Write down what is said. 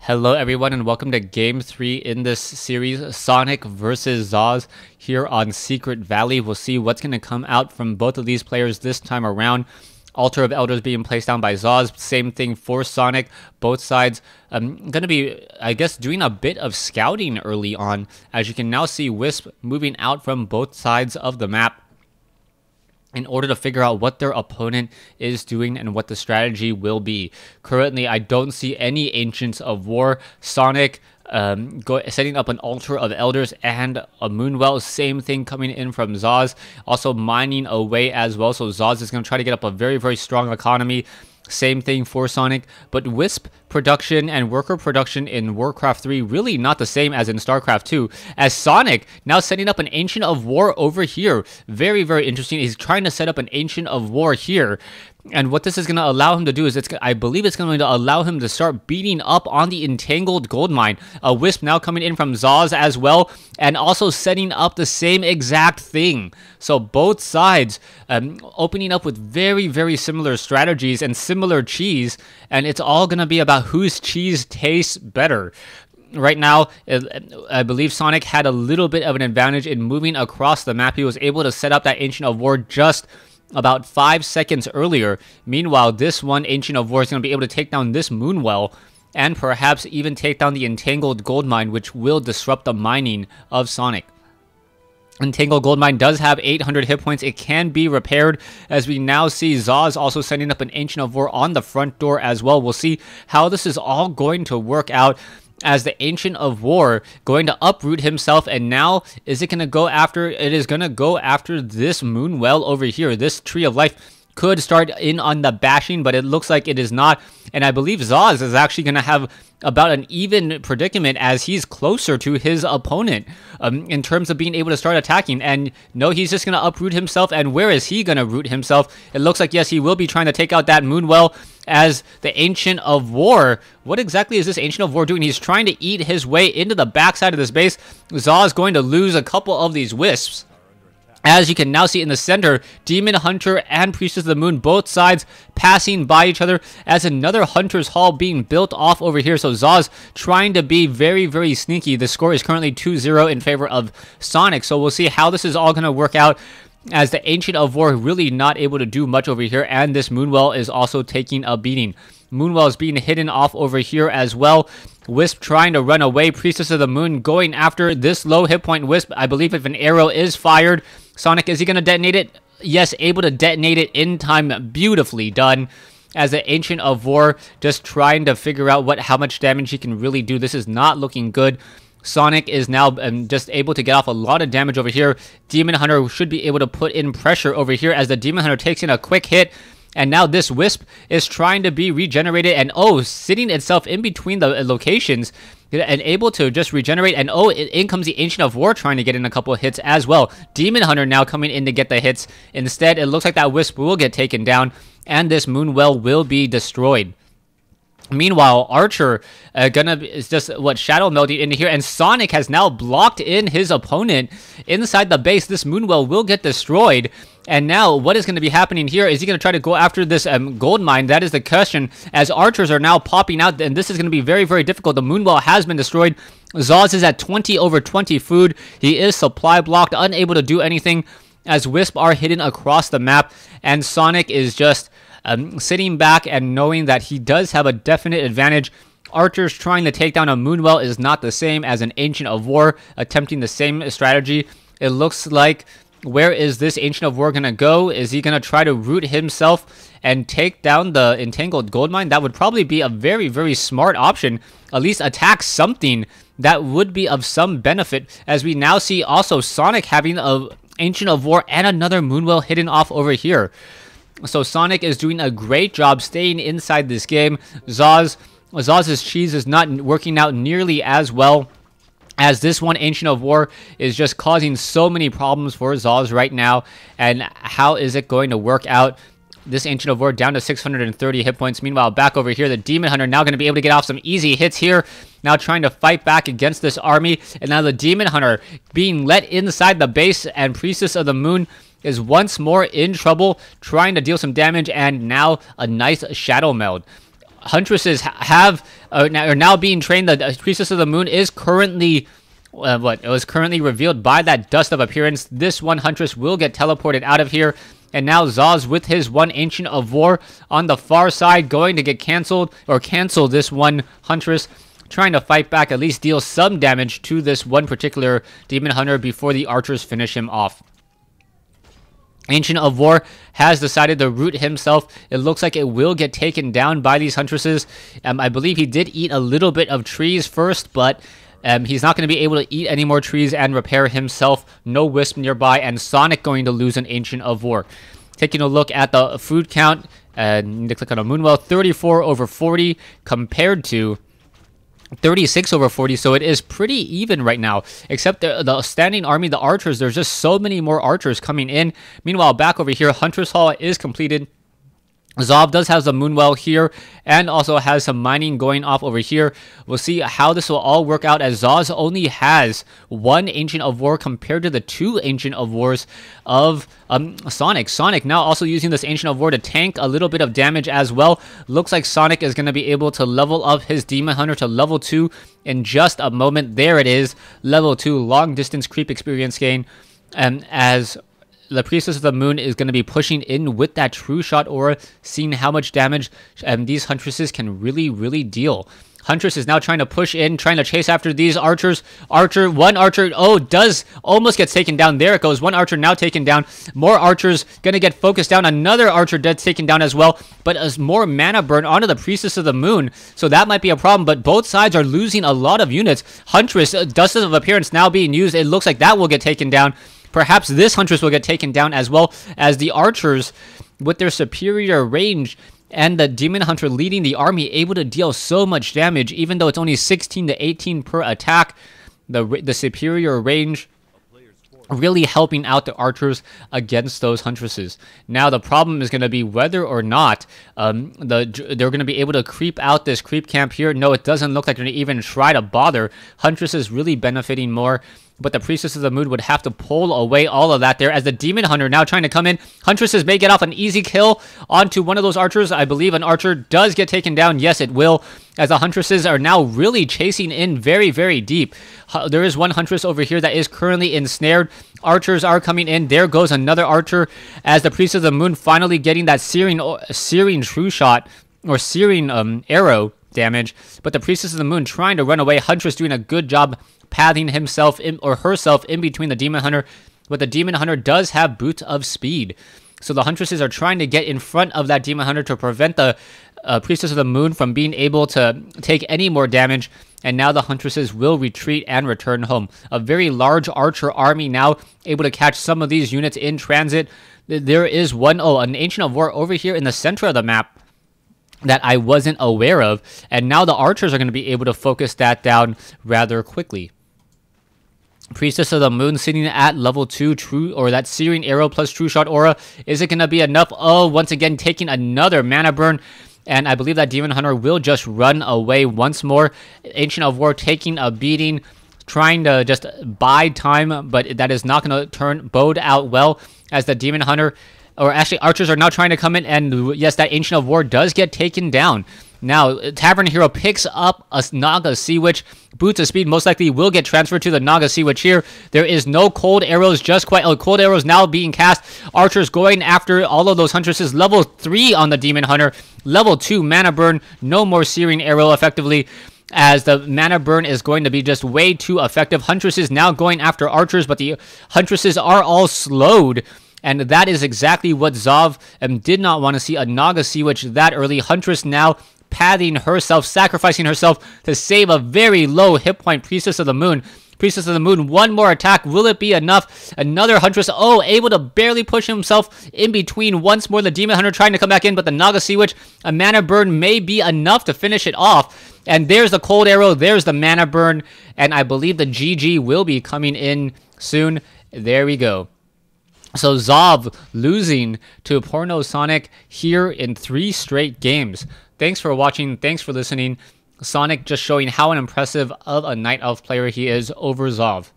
Hello everyone and welcome to Game 3 in this series, Sonic versus ZoZ here on Secret Valley. We'll see what's going to come out from both of these players this time around. Altar of Elders being placed down by ZoZ, same thing for Sonic. Both sides going to be, I guess, doing a bit of scouting early on, as you can now see Wisp moving out from both sides of the map in order to figure out what their opponent is doing and what the strategy will be. Currently, I don't see any Ancients of War. Sonic setting up an Altar of Elders and a Moonwell. Same thing coming in from ZoZ. Also mining away as well. So ZoZ is going to try to get up a very, very strong economy. Same thing for Sonic, but Wisp production and worker production in WarCraft 3 really not the same as in StarCraft 2, as Sonic now setting up an Ancient of War over here. Very, very interesting. He's trying to set up an Ancient of War here. And what this is going to allow him to do is, I believe it's going to allow him to start beating up on the Entangled Gold Mine. A Wisp now coming in from ZoZ as well, and also setting up the same exact thing. So both sides opening up with very, very similar strategies and similar cheese, and it's all going to be about whose cheese tastes better. Right now, I believe Sonic had a little bit of an advantage in moving across the map. He was able to set up that Ancient of War just about 5 seconds earlier. Meanwhile, this one Ancient of War is going to be able to take down this Moonwell and perhaps even take down the Entangled Gold Mine, which will disrupt the mining of Sonic. Entangled Gold Mine does have 800 hit points. It can be repaired, as we now see ZoZ also setting up an Ancient of War on the front door as well. We'll see how this is all going to work out, as the Ancient of War going to uproot himself, and now is it going to go after, it is going to go after this Moonwell over here. This Tree of Life could start in on the bashing, but it looks like it is not, and I believe ZoZ is actually going to have about an even predicament, as he's closer to his opponent in terms of being able to start attacking. And no, he's just going to uproot himself. And where is he going to root himself? It looks like, yes, he will be trying to take out that Moonwell, as the Ancient of War. What exactly is this Ancient of War doing? He's trying to eat his way into the backside of this base. ZoZ is going to lose a couple of these Wisps. As you can now see in the center, Demon Hunter and Priestess of the Moon, both sides passing by each other, as another Hunter's Hall being built off over here. So ZoZ trying to be very, very sneaky. The score is currently 2-0 in favor of Sonic. So we'll see how this is all going to work out, as the Ancient of War really not able to do much over here, and this Moonwell is also taking a beating. Moonwell is being hidden off over here as well. Wisp trying to run away. Priestess of the Moon going after this low hit point Wisp. I believe if an arrow is fired, Sonic, is he going to detonate it? Yes, able to detonate it in time. Beautifully done. As the Ancient of War just trying to figure out how much damage he can really do. This is not looking good. Sonic is now just able to get off a lot of damage over here. Demon Hunter should be able to put in pressure over here, as the Demon Hunter takes in a quick hit. And now this Wisp is trying to be regenerated, and sitting itself in between the locations and able to just regenerate. And in comes the Ancient of War trying to get in a couple of hits as well. Demon Hunter now coming in to get the hits. Instead, it looks like that Wisp will get taken down, and this Moonwell will be destroyed. Meanwhile, Archer is just shadow melding into here, and Sonic has now blocked in his opponent inside the base. This Moonwell will get destroyed, and now what is going to be happening here? Is he going to try to go after this gold mine? That is the question, as archers are now popping out, and this is going to be very, very difficult. The Moonwell has been destroyed. ZoZ is at 20/20 food. He is supply blocked, unable to do anything, as Wisp are hidden across the map, and Sonic is just sitting back and knowing that he does have a definite advantage. Archers trying to take down a Moonwell is not the same as an Ancient of War attempting the same strategy. It looks like, where is this Ancient of War going to go? Is he going to try to root himself and take down the Entangled Gold Mine? That would probably be a very, very smart option. At least attack something that would be of some benefit, as we now see also Sonic having an Ancient of War and another Moonwell hidden off over here. So Sonic is doing a great job staying inside this game. ZoZ's cheese is not working out nearly as well, as this one Ancient of War is just causing so many problems for ZoZ right now. And how is it going to work out? This Ancient of War down to 630 hit points. Meanwhile, back over here, the Demon Hunter now going to be able to get off some easy hits here. Now trying to fight back against this army. And now the Demon Hunter being let inside the base, and Priestess of the Moon is once more in trouble, trying to deal some damage, and now a nice shadow meld. Huntresses are now being trained. The Priestess of the Moon is currently it was currently revealed by that dust of appearance. This one Huntress will get teleported out of here. And now ZoZ with his one Ancient of War on the far side going to get cancel this one Huntress, trying to fight back, at least deal some damage to this one particular Demon Hunter before the archers finish him off. Ancient of War has decided to root himself. It looks like it will get taken down by these Huntresses. I believe he did eat a little bit of trees first, but he's not going to be able to eat any more trees and repair himself. No Wisp nearby, and Sonik going to lose an Ancient of War. Taking a look at the food count, need to click on a Moonwell, 34 over 40 compared to 36 over 40, so it is pretty even right now, except the standing army, the archers. There's just so many more archers coming in. Meanwhile, back over here, Huntress Hall is completed. ZoZ does have some Moonwell here and also has some mining going off over here. We'll see how this will all work out, as ZoZ only has one Ancient of War compared to the two Ancient of Wars of Sonik. Sonik now also using this Ancient of War to tank a little bit of damage as well. Looks like Sonik is going to be able to level up his Demon Hunter to level 2 in just a moment. There it is, level 2, long distance creep experience gain. As the Priestess of the Moon is going to be pushing in with that True Shot aura, seeing how much damage these Huntresses can really deal. Huntress is now trying to push in, trying to chase after these archers. One archer, does almost gets taken down. There it goes. One archer now taken down. More archers going to get focused down. Another archer dead taken down as well. But as more mana burn onto the Priestess of the Moon, so that might be a problem. But both sides are losing a lot of units. Huntress, Dust of Appearance now being used. It looks like that will get taken down. Perhaps this Huntress will get taken down as well, as the archers, with their superior range and the Demon Hunter leading the army, able to deal so much damage, even though it's only 16 to 18 per attack. The superior range really helping out the archers against those Huntresses. Now the problem is going to be whether or not they're going to be able to creep out this creep camp here. No, it doesn't look like they're going to even try to bother. Huntress is really benefiting more, but the Priestess of the Moon would have to pull away all of that there, as the Demon Hunter now trying to come in. Huntresses may get off an easy kill onto one of those archers. I believe an archer does get taken down. Yes, it will, as the Huntresses are now really chasing in very deep. There is one Huntress over here that is currently ensnared. Archers are coming in. There goes another archer, as the Priest of the Moon finally getting that searing true shot, or searing arrow damage. But the Priestess of the Moon trying to run away. Huntress doing a good job pathing himself in, or herself in between the Demon Hunter, but the Demon Hunter does have Boots of Speed. So the Huntresses are trying to get in front of that Demon Hunter to prevent the Priestess of the Moon from being able to take any more damage. And now the Huntresses will retreat and return home. A very large archer army now able to catch some of these units in transit. There is an Ancient of War over here in the center of the map that I wasn't aware of. And now the archers are going to be able to focus that down rather quickly. Priestess of the Moon sitting at level 2, that Searing Arrow plus True Shot aura. Is it going to be enough? Once again taking another mana burn. And I believe that Demon Hunter will just run away once more. Ancient of War taking a beating, trying to just buy time, but that is not going to bode out well, as the Demon Hunter, or actually archers, are now trying to come in, and yes, that Ancient of War does get taken down. Now, Tavern Hero picks up a Naga Sea Witch. Boots of Speed most likely will get transferred to the Naga Sea Witch here. There is no Cold Arrows just quite. Cold Arrows now being cast. Archers going after all of those Huntresses. Level 3 on the Demon Hunter. Level 2 mana burn. No more Searing Arrow effectively, as the mana burn is going to be just way too effective. Huntresses now going after archers, but the Huntresses are all slowed. And that is exactly what ZoZ did not want to see, a Naga Sea Witch that early. Huntress now pathing herself, sacrificing herself to save a very low hit point Priestess of the Moon. Priestess of the Moon, one more attack. Will it be enough? Another Huntress, able to barely push himself in between. Once more, the Demon Hunter trying to come back in, but the Naga Sea Witch, a mana burn may be enough to finish it off. And there's the Cold Arrow, there's the mana burn, and I believe the GG will be coming in soon. There we go. So ZoZ losing to Porno Sonik here in 3 straight games. Thanks for watching. Thanks for listening. Sonik just showing how impressive of a Night Elf player he is over ZoZ.